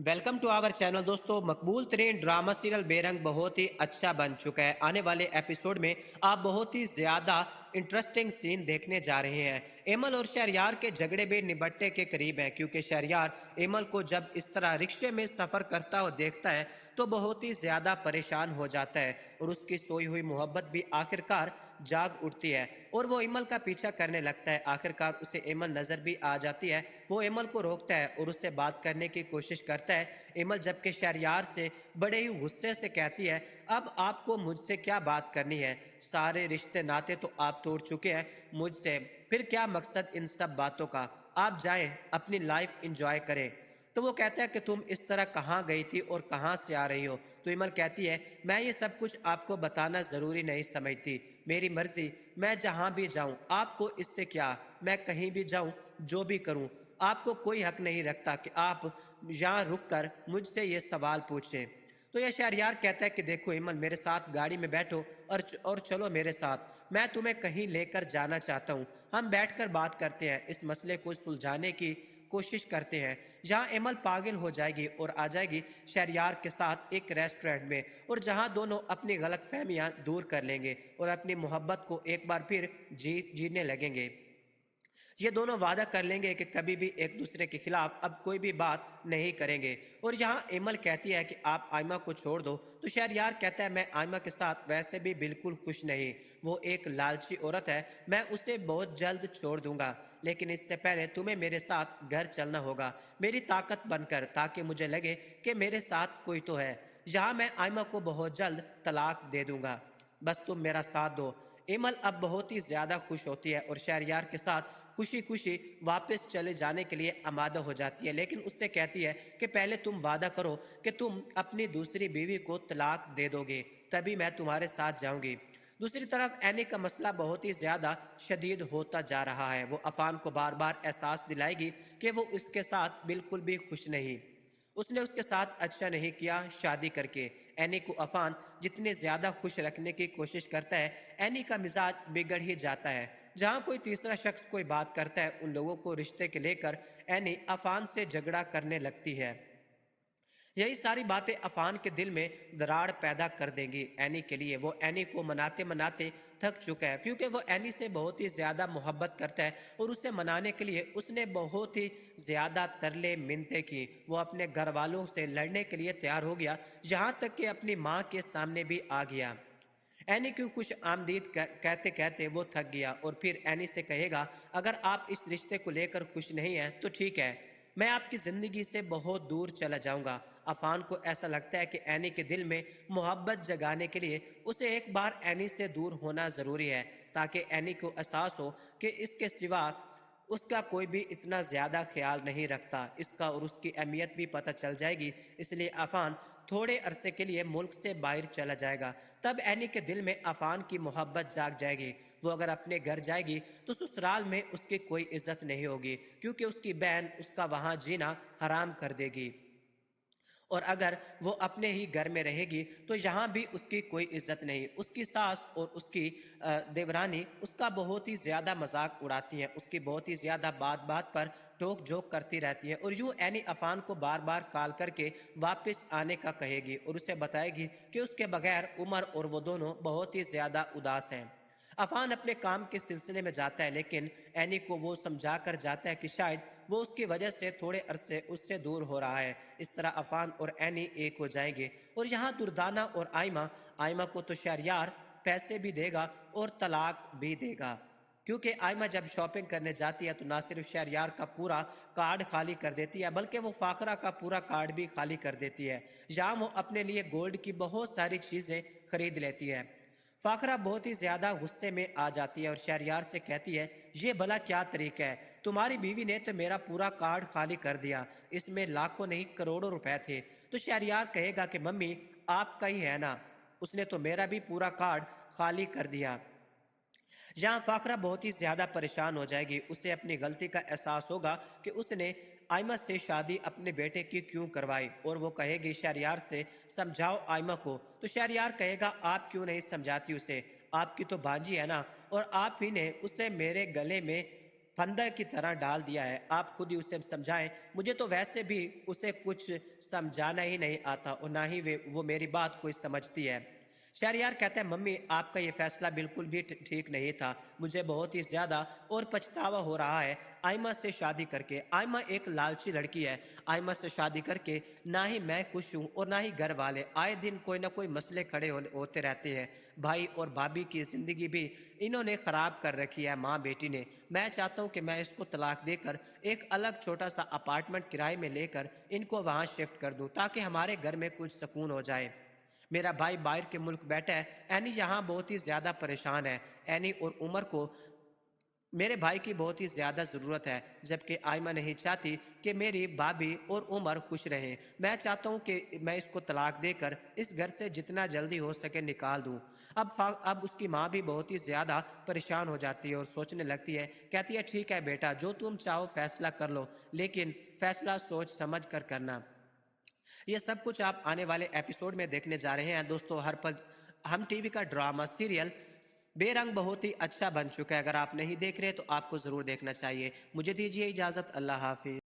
Welcome to our channel. दोस्तों, मकबूल तरीन drama serial बेरंग बहुत ही अच्छा बन चुका है। आने वाले एपिसोड में आप बहुत ही ज़्यादा इंटरेस्टिंग सीन देखने जा रहे हैं। एमल और शहरयार के झगड़े भी निबटने के करीब हैं, क्योंकि शहरयार एमल को जब इस तरह रिक्शे में सफ़र करता हुआ देखता है तो बहुत ही ज़्यादा परेशान हो जाता है और उसकी सोई हुई मोहब्बत भी आखिरकार जाग उठती है और वो एमल का पीछा करने लगता है। आखिरकार उसे एमल नज़र भी आ जाती है। वो एमल को रोकता है और उससे बात करने की कोशिश करता है। एमल जबकि शहरयार से बड़े ही गुस्से से कहती है, अब आपको मुझसे क्या बात करनी है? सारे रिश्ते नाते तो आप तोड़ चुके हैं मुझसे, फिर क्या मकसद इन सब बातों का? आप जाएं, अपनी लाइफ इंजॉय करें। तो वो कहता है कि तुम इस तरह कहाँ गई थी और कहाँ से आ रही हो? तो इमल कहती है, मैं ये सब कुछ आपको बताना ज़रूरी नहीं समझती, मेरी मर्जी, मैं जहाँ भी जाऊँ, आपको इससे क्या? मैं कहीं भी जाऊँ, जो भी करूँ, आपको कोई हक नहीं रखता कि आप यहाँ रुक कर मुझसे ये सवाल पूछें। तो यह शहरयार कहता है कि देखो इमल, मेरे साथ गाड़ी में बैठो और चलो मेरे साथ, मैं तुम्हें कहीं लेकर जाना चाहता हूँ। हम बैठकर बात करते हैं, इस मसले को सुलझाने की कोशिश करते हैं। जहां एमल पागल हो जाएगी और आ जाएगी शहरयार के साथ एक रेस्टोरेंट में, और जहां दोनों अपनी गलत फहमियाँ दूर कर लेंगे और अपनी मोहब्बत को एक बार फिर जीने लगेंगे। ये दोनों वादा कर लेंगे कि कभी भी एक दूसरे के खिलाफ अब कोई भी बात नहीं करेंगे। और यहाँ एमल कहती है कि आप आयमा को छोड़ दो, तो शहरयार कहता है, मैं आयमा के साथ वैसे भी बिल्कुल खुश नहीं, वो एक लालची औरत है, मैं उसे बहुत जल्द छोड़ दूंगा, लेकिन इससे पहले तुम्हें मेरे साथ घर चलना होगा, मेरी ताकत बनकर, ताकि मुझे लगे कि मेरे साथ कोई तो है। यहाँ मैं आयमा को बहुत जल्द तलाक दे दूंगा, बस तुम मेरा साथ दो। एमल अब बहुत ही ज़्यादा खुश होती है और शहरयार के साथ खुशी खुशी वापस चले जाने के लिए आमादा हो जाती है, लेकिन उससे कहती है कि पहले तुम वादा करो कि तुम अपनी दूसरी बीवी को तलाक दे दोगे, तभी मैं तुम्हारे साथ जाऊंगी। दूसरी तरफ एनी का मसला बहुत ही ज़्यादा शदीद होता जा रहा है। वो अफान को बार बार एहसास दिलाएगी कि वो इसके साथ बिल्कुल भी खुश नहीं, उसने उसके साथ अच्छा नहीं किया शादी करके। एनी को अफान जितने ज़्यादा खुश रखने की कोशिश करता है, एनी का मिजाज बिगड़ ही जाता है। जहाँ कोई तीसरा शख्स कोई बात करता है उन लोगों को रिश्ते के लेकर, एनी अफान से झगड़ा करने लगती है। यही सारी बातें अफान के दिल में दरार पैदा कर देंगी एनी के लिए। वो एनी को मनाते मनाते थक चुका है, क्योंकि वो एनी से बहुत ही ज़्यादा मोहब्बत करता है और उसे मनाने के लिए उसने बहुत ही ज़्यादा तरले मिन्नतें की। वो अपने घर वालों से लड़ने के लिए तैयार हो गया, यहाँ तक कि अपनी माँ के सामने भी आ गया। एनी की खुश आमदीद कहते कहते वो थक गया और फिर एनी से कहेगा, अगर आप इस रिश्ते को लेकर खुश नहीं हैं तो ठीक है, मैं आपकी ज़िंदगी से बहुत दूर चला जाऊंगा। अफान को ऐसा लगता है कि एनी के दिल में मोहब्बत जगाने के लिए उसे एक बार एनी से दूर होना ज़रूरी है, ताकि एनी को एहसास हो कि इसके सिवा उसका कोई भी इतना ज़्यादा ख्याल नहीं रखता। इसका और उसकी अहमियत भी पता चल जाएगी, इसलिए अफान थोड़े अरसे के लिए मुल्क से बाहर चला जाएगा। तब एनी के दिल में अफान की मोहब्बत जाग जाएगी। वो अगर अपने घर जाएगी तो ससुराल में उसकी कोई इज्जत नहीं होगी, क्योंकि उसकी बहन उसका वहाँ जीना हराम कर देगी। और अगर वो अपने ही घर में रहेगी तो यहाँ भी उसकी कोई इज्जत नहीं। उसकी सास और उसकी देवरानी उसका बहुत ही ज़्यादा मजाक उड़ाती हैं, उसकी बहुत ही ज़्यादा बात बात पर टोक जोक करती रहती हैं। और यूँ एनी अफान को बार बार कॉल करके वापस आने का कहेगी और उसे बताएगी कि उसके बगैर उमर और वो दोनों बहुत ही ज़्यादा उदास हैं। अफान अपने काम के सिलसिले में जाता है, लेकिन एनी को वो समझा कर जाता है कि शायद वो उसकी वजह से थोड़े अरसे उससे दूर हो रहा है। इस तरह अफान और एनी एक हो जाएंगे। और यहाँ दुर्दाना और आयमा, आयमा को तो शहरयार पैसे भी देगा और तलाक भी देगा, क्योंकि आयमा जब शॉपिंग करने जाती है तो ना सिर्फ शहरयार का पूरा कार्ड खाली कर देती है, बल्कि वो फाखरा का पूरा कार्ड भी खाली कर देती है। यहाँ वो अपने लिए गोल्ड की बहुत सारी चीज़ें खरीद लेती है। फाखरा बहुत ही ज़्यादा गुस्से में आ जाती है और शहरयार से कहती है, ये भला क्या तरीका है? तुम्हारी बीवी ने तो मेरा पूरा कार्ड खाली कर दिया, इसमें लाखों नहीं करोड़ों रुपए थे। तो शहरयार कहेगा कि मम्मी आपका ही है ना, उसने तो मेरा भी पूरा कार्ड खाली कर दिया। यहाँ फाखरा बहुत ही ज़्यादा परेशान हो जाएगी। उसे अपनी गलती का एहसास होगा कि उसने आयमा से शादी अपने बेटे की क्यों करवाई, और वो कहेगी शहरयार से, समझाओ आयमा को। तो शहरयार कहेगा, आप क्यों नहीं समझाती उसे, आपकी तो भांजी है ना, और आप ही ने उसे मेरे गले में फंदा की तरह डाल दिया है। आप खुद ही उसे समझाएं। मुझे तो वैसे भी उसे कुछ समझाना ही नहीं आता और ना ही वो मेरी बात कोई समझती है। शहरयार कहता है, मम्मी आपका ये फैसला बिल्कुल भी ठीक नहीं था। मुझे बहुत ही ज़्यादा और पछतावा हो रहा है आयमा से शादी करके। आयमा एक लालची लड़की है। आयमा से शादी करके ना ही मैं खुश हूँ और ना ही घर वाले। आए दिन कोई ना कोई मसले खड़े होते रहते हैं। भाई और भाभी की ज़िंदगी भी इन्होंने ख़राब कर रखी है माँ बेटी ने। मैं चाहता हूँ कि मैं इसको तलाक देकर एक अलग छोटा सा अपार्टमेंट किराए में लेकर इनको वहाँ शिफ्ट कर दूँ, ताकि हमारे घर में कुछ सुकून हो जाए। मेरा भाई बाहर के मुल्क बैठा है। एनी यहाँ बहुत ही ज़्यादा परेशान है। एनी और उमर को मेरे भाई की बहुत ही ज़्यादा ज़रूरत है, जबकि आयमा नहीं चाहती कि मेरी भाभी और उमर खुश रहें। मैं चाहता हूँ कि मैं इसको तलाक देकर इस घर से जितना जल्दी हो सके निकाल दूँ। अब उसकी माँ भी बहुत ही ज़्यादा परेशान हो जाती है और सोचने लगती है। कहती है, ठीक है बेटा, जो तुम चाहो फैसला कर लो, लेकिन फैसला सोच समझ कर करना। ये सब कुछ आप आने वाले एपिसोड में देखने जा रहे हैं दोस्तों। हर पल हम टीवी का ड्रामा सीरियल बेरंग बहुत ही अच्छा बन चुका है। अगर आप नहीं देख रहे तो आपको ज़रूर देखना चाहिए। मुझे दीजिए इजाज़त। अल्लाह हाफिज़।